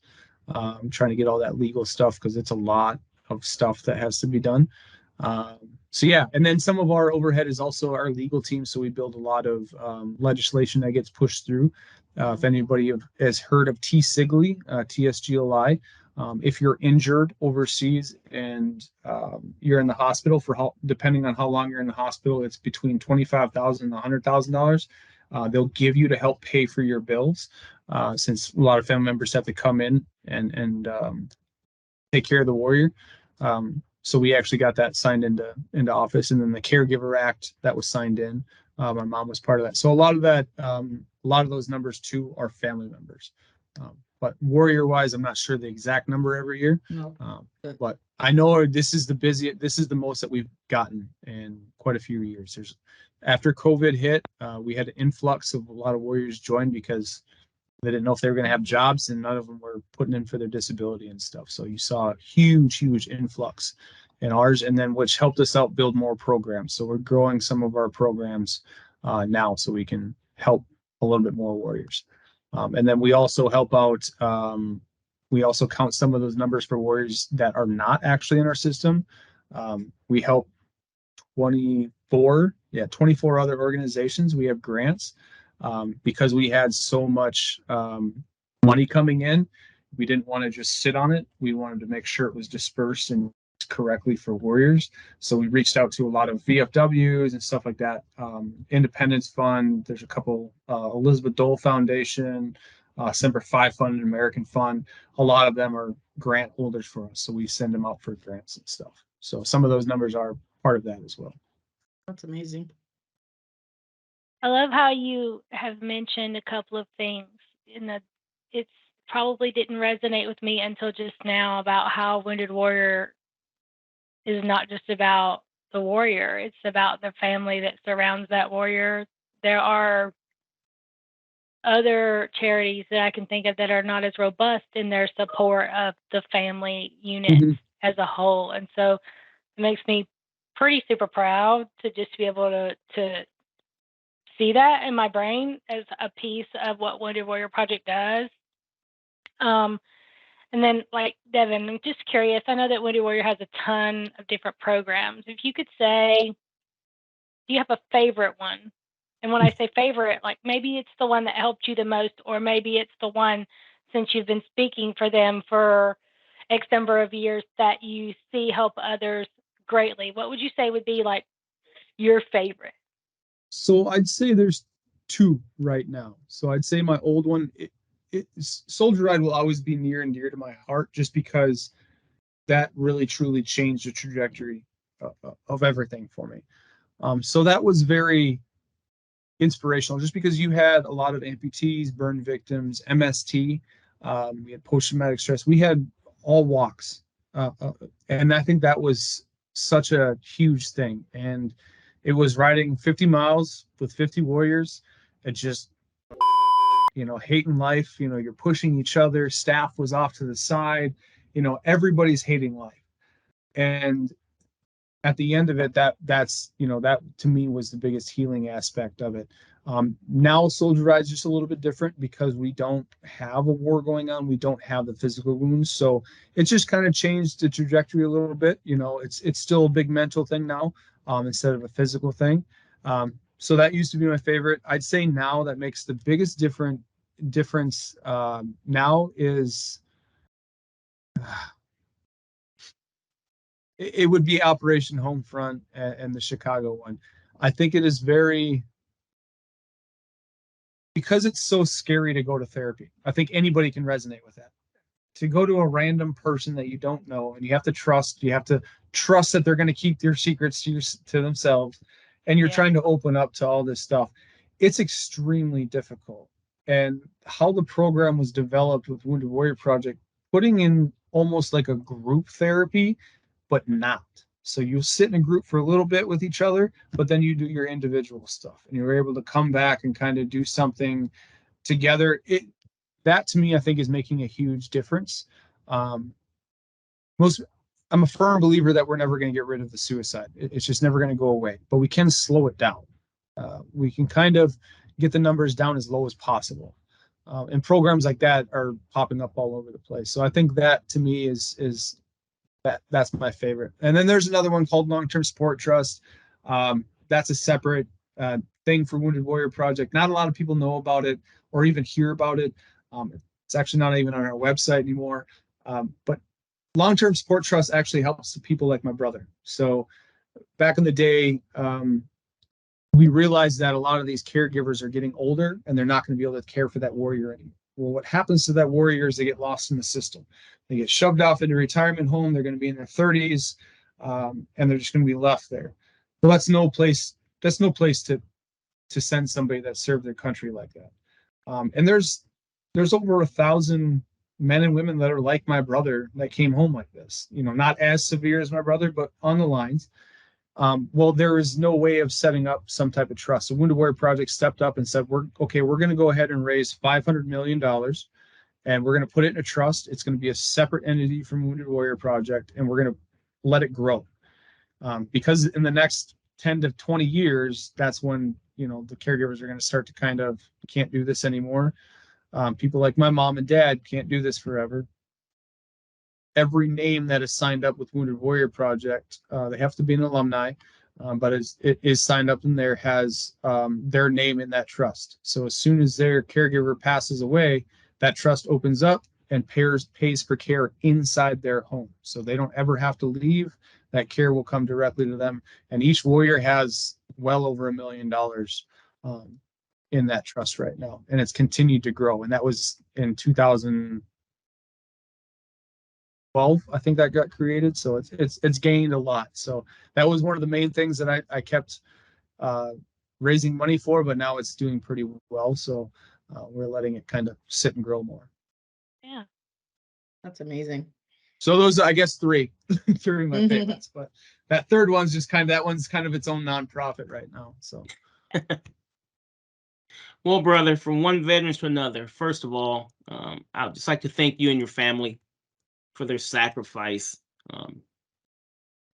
B: trying to get all that legal stuff because it's a lot of stuff that has to be done. So yeah, and then some of our overhead is also our legal team. So we build a lot of legislation that gets pushed through. If anybody has heard of T-SGLI, TSGLI, if you're injured overseas and you're in the hospital depending on how long you're in the hospital, it's between $25,000 and $100,000. They'll give you to help pay for your bills, since a lot of family members have to come in and take care of the warrior. So we actually got that signed into office, and then the Caregiver Act that was signed in. My mom was part of that. So a lot of those numbers too are family members. But warrior wise, I'm not sure the exact number every year.
E: No.
B: But I know this is the most that we've gotten in quite a few years. After COVID hit, we had an influx of a lot of warriors join because they didn't know if they were going to have jobs, and none of them were putting in for their disability and stuff. So you saw a huge influx in ours, and then which helped us out build more programs. So we're growing some of our programs now so we can help a little bit more warriors. And then we also help out, we also count some of those numbers for warriors that are not actually in our system. We help 24 other organizations. We have grants. Because we had so much money coming in, we didn't want to just sit on it. We wanted to make sure it was dispersed and correctly for warriors. So we reached out to a lot of VFWs and stuff like that. Independence Fund, there's a couple, Elizabeth Dole Foundation, Semper Fi Fund, and American Fund. A lot of them are grant holders for us. So we send them out for grants and stuff. So some of those numbers are part of that as well.
E: That's amazing.
A: I love how you have mentioned a couple of things in the, it's probably didn't resonate with me until just now about how Wounded Warrior is not just about the warrior, it's about the family that surrounds that warrior. There are other charities that I can think of that are not as robust in their support of the family unit as a whole. And so it makes me pretty super proud to just be able to see that in my brain as a piece of what Wounded Warrior Project does. And then, like, Deven, I'm just curious. I know that Wounded Warrior has a ton of different programs. If you could say, do you have a favorite one? And when I say favorite, like maybe it's the one that helped you the most, or maybe it's the one, since you've been speaking for them for X number of years, that you see help others greatly. What would you say would be like your favorite?
B: So I'd say there's two right now. So I'd say my old one, Soldier Ride will always be near and dear to my heart, just because that really truly changed the trajectory of everything for me. So that was very inspirational, just because you had a lot of amputees, burn victims, MST, we had post-traumatic stress, we had all walks. And I think that was such a huge thing. And it was riding 50 miles with 50 warriors and just, hating life. You're pushing each other. Staff was off to the side. Everybody's hating life. And at the end of it, that to me was the biggest healing aspect of it. Now Soldier Ride's just a little bit different because we don't have a war going on. We don't have the physical wounds. So it's just kind of changed the trajectory a little bit. It's still a big mental thing now, instead of a physical thing. So that used to be my favorite. I'd say now that makes the biggest difference now is it would be Operation Homefront and the Chicago one. I think it is because it's so scary to go to therapy. I think anybody can resonate with that. To go to a random person that you don't know, and you have to trust that they're going to keep their secrets to themselves, and you're trying to open up to all this stuff. It's extremely difficult. And how the program was developed with Wounded Warrior Project, putting in almost like a group therapy, but not. So you sit in a group for a little bit with each other, but then you do your individual stuff, and you're able to come back and kind of do something together. That to me, I think, is making a huge difference. I'm a firm believer that we're never going to get rid of the suicide. It's just never going to go away, but we can slow it down. We can kind of get the numbers down as low as possible. And programs like that are popping up all over the place. So I think that to me is That's my favorite. And then there's another one called Long-Term Support Trust. That's a separate thing for Wounded Warrior Project. Not a lot of people know about it or even hear about it. It's actually not even on our website anymore. But Long-Term Support Trust actually helps the people like my brother. So back in the day, we realized that a lot of these caregivers are getting older and they're not going to be able to care for that warrior anymore. Well, what happens to that warrior is they get lost in the system. They get shoved off into a retirement home. They're going to be in their 30s, and they're just going to be left there. Well, that's no place. That's no place to send somebody that served their country like that. And there's over 1,000 men and women that are like my brother that came home like this. You know, not as severe as my brother, but on the lines. Well, there is no way of setting up some type of trust. The Wounded Warrior Project stepped up and said, we're going to go ahead and raise $500 million and we're going to put it in a trust. It's going to be a separate entity from Wounded Warrior Project, and we're going to let it grow. Because in the next 10 to 20 years, that's when, you know, the caregivers are going to start to kind of can't do this anymore. People like my mom and dad can't do this forever. Every name that is signed up with Wounded Warrior Project, they have to be an alumni, but it is signed up in there, has their name in that trust. So as soon as their caregiver passes away, that trust opens up and pays for care inside their home. So they don't ever have to leave. That care will come directly to them. And each warrior has well over $1 million in that trust right now. And it's continued to grow. And that was in 2012, I think that got created. So it's gained a lot. So that was one of the main things that I kept raising money for, but now it's doing pretty well. So we're letting it kind of sit and grow more.
A: Yeah.
E: That's amazing.
B: So those, I guess, three of my favorites, but that third one's just that one's kind of its own nonprofit right now. So.
D: Well, brother, from one veteran to another, first of all, I'd just like to thank you and your family for their sacrifice and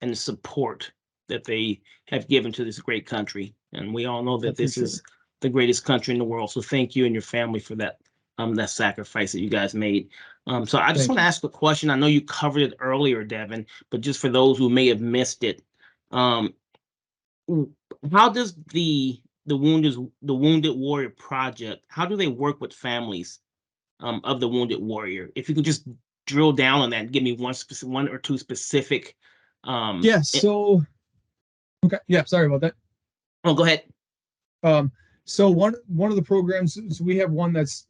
D: the support that they have given to this great country. And we all know that this is the greatest country in the world. So thank you and your family for that sacrifice that you guys made. So I just want to ask a question. I know you covered it earlier, Deven, but just for those who may have missed it, how does the Wounded Warrior Project, how do they work with families of the Wounded Warrior? If you could just drill down on that and give me one or two specific.
B: So okay, yeah, sorry about that.
D: Oh, go ahead.
B: So one of the programs, so we have one that's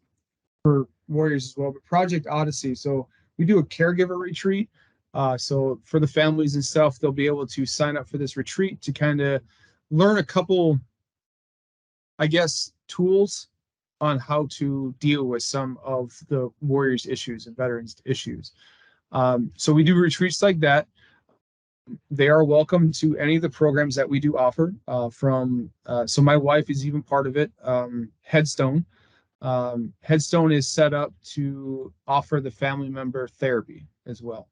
B: for warriors as well, but Project Odyssey. So we do a caregiver retreat. So for the families and stuff, they'll be able to sign up for this retreat to kind of learn a couple, I guess, tools on how to deal with some of the warriors' issues and veterans' issues. So we do retreats like that. They are welcome to any of the programs that we do offer. So my wife is even part of it. Headstone. Headstone is set up to offer the family member therapy as well.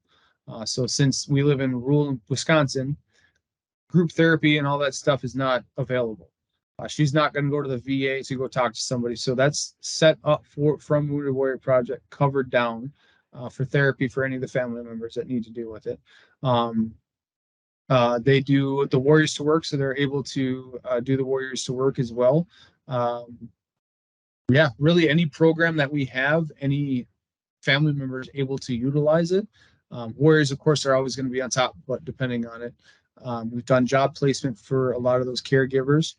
B: So since we live in rural Wisconsin, group therapy and all that stuff is not available. She's not going to go to the VA to go talk to somebody. So that's set up from Wounded Warrior Project, covered down for therapy for any of the family members that need to deal with it. They do the Warriors to Work, so they're able to do the Warriors to Work as well. Yeah, really any program that we have, any family members able to utilize it. Warriors, of course, are always going to be on top, but depending on it. We've done job placement for a lot of those caregivers.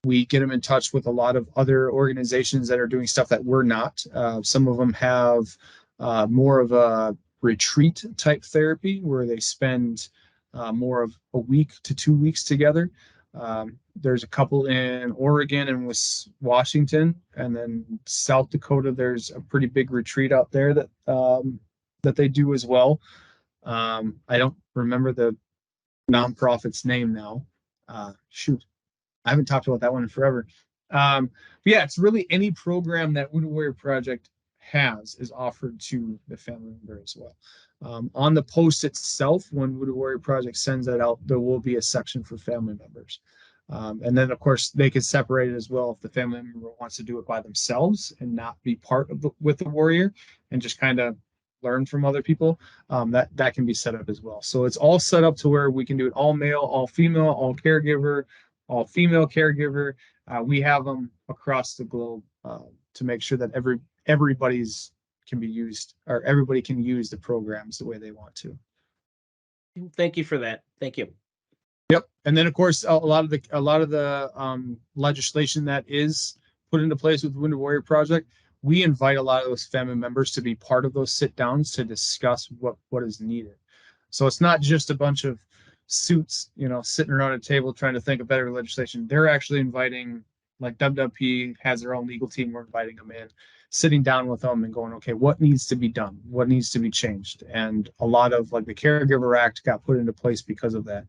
B: We get them in touch with a lot of other organizations that are doing stuff that we're not. Some of them have more of a retreat type therapy where they spend more of a week to 2 weeks together. There's a couple in Oregon and Washington, and then South Dakota. There's a pretty big retreat out there that they do as well. I don't remember the nonprofit's name now. Shoot, I haven't talked about that one in forever. But yeah, it's really any program that Wounded Warrior Project has is offered to the family member as well. On the post itself, when Wounded Warrior Project sends that out, there will be a section for family members. And then, of course, they can separate it as well if the family member wants to do it by themselves and not be part of with the warrior and just kind of learn from other people, that can be set up as well. So it's all set up to where we can do it all male, all female, all caregiver, all female caregiver. We have them across the globe to make sure that everybody's can be used, or everybody can use the programs the way they want to.
D: Thank you for that. Thank you.
B: Yep. And then of course a lot of the legislation that is put into place with Wounded Warrior Project, we invite a lot of those family members to be part of those sit downs to discuss what is needed. So it's not just a bunch of suits, sitting around a table trying to think of better legislation. They're actually inviting, like WWP has their own legal team. We're inviting them in, sitting down with them and going, okay, what needs to be done? What needs to be changed? And a lot of like the Caregiver Act got put into place because of that.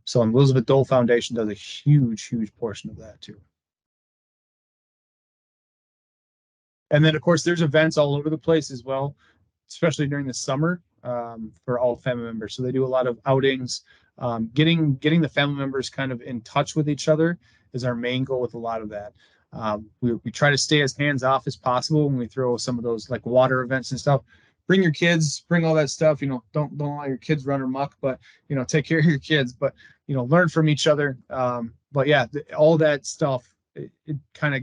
B: So Elizabeth Dole Foundation does a huge portion of that too. And then of course there's events all over the place as well, especially during the summer, for all family members. So they do a lot of outings. Getting the family members kind of in touch with each other is our main goal with a lot of that. We try to stay as hands off as possible when we throw some of those like water events and stuff. Bring your kids, bring all that stuff, don't let your kids run amok, but take care of your kids, but learn from each other. But yeah, all that stuff, it kind of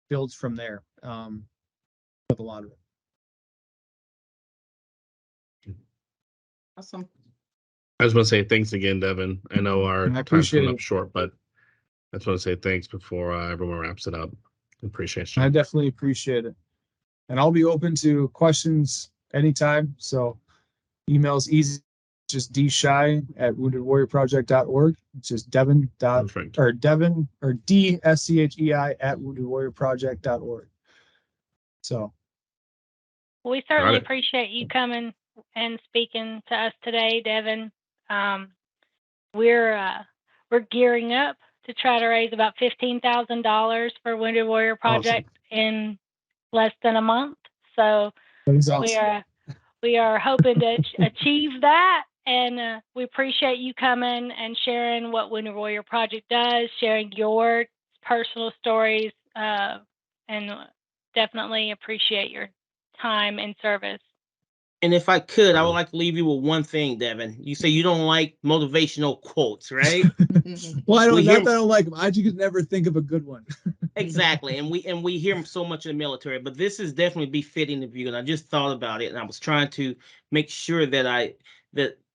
B: builds from there, with a lot of it.
E: Awesome.
C: I just want to say thanks again, Deven. I know our time's coming up short, but I just want to say thanks before everyone wraps it up. Appreciate you.
B: I definitely appreciate it. And I'll be open to questions anytime. So email's easy, just dschei@woundedwarriorproject.org. It's just Deven DSCHEI@woundedwarriorproject.org. So
A: we certainly appreciate you coming and speaking to us today, Deven. We're gearing up to try to raise about $15,000 for Wounded Warrior Project in less than a month. So awesome. we are hoping to achieve that, and we appreciate you coming and sharing what Wounded Warrior Project does, sharing your personal stories, and definitely appreciate your time and service.
D: And if I could, I would like to leave you with one thing, Deven. You say you don't like motivational quotes, right?
B: Well, I don't like them. I just never think of a good one.
D: Exactly, and we hear them so much in the military, but this is definitely befitting of you. And I just thought about it, and I was trying to make sure that I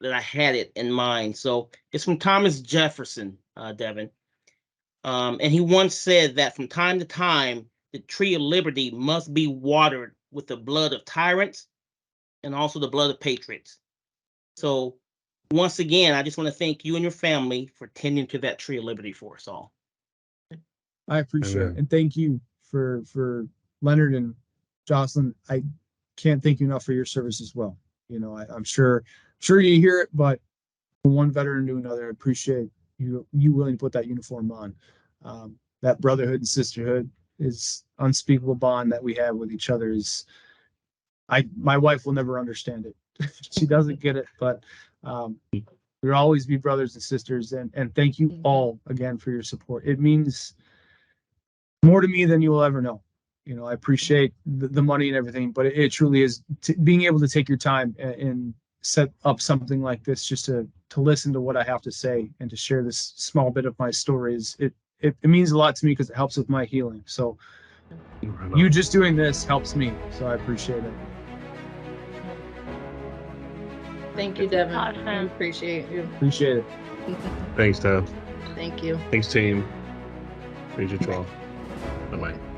D: had it in mind. So it's from Thomas Jefferson, Deven, and he once said that from time to time, the tree of liberty must be watered with the blood of tyrants and also the blood of patriots. So once again, I just want to thank you and your family for tending to that tree of liberty for us all.
B: I appreciate it. And thank you for Leonard and Jocelyn. I can't thank you enough for your service as well. I'm sure you hear it, but from one veteran to another, I appreciate you willing to put that uniform on. That brotherhood and sisterhood is unspeakable bond that we have with each other. My wife will never understand it. She doesn't get it, but we'll always be brothers and sisters. And thank you all again for your support. It means more to me than you will ever know. I appreciate the money and everything, but it truly is being able to take your time and set up something like this just to listen to what I have to say and to share this small bit of my stories. It means a lot to me because it helps with my healing. So you just doing this helps me. So I appreciate it.
E: Thank you, Deven.
A: Awesome.
E: I appreciate you.
B: Appreciate it.
C: Thanks, Dev.
E: Thank you.
C: Thanks, team. Appreciate you all. Bye-bye.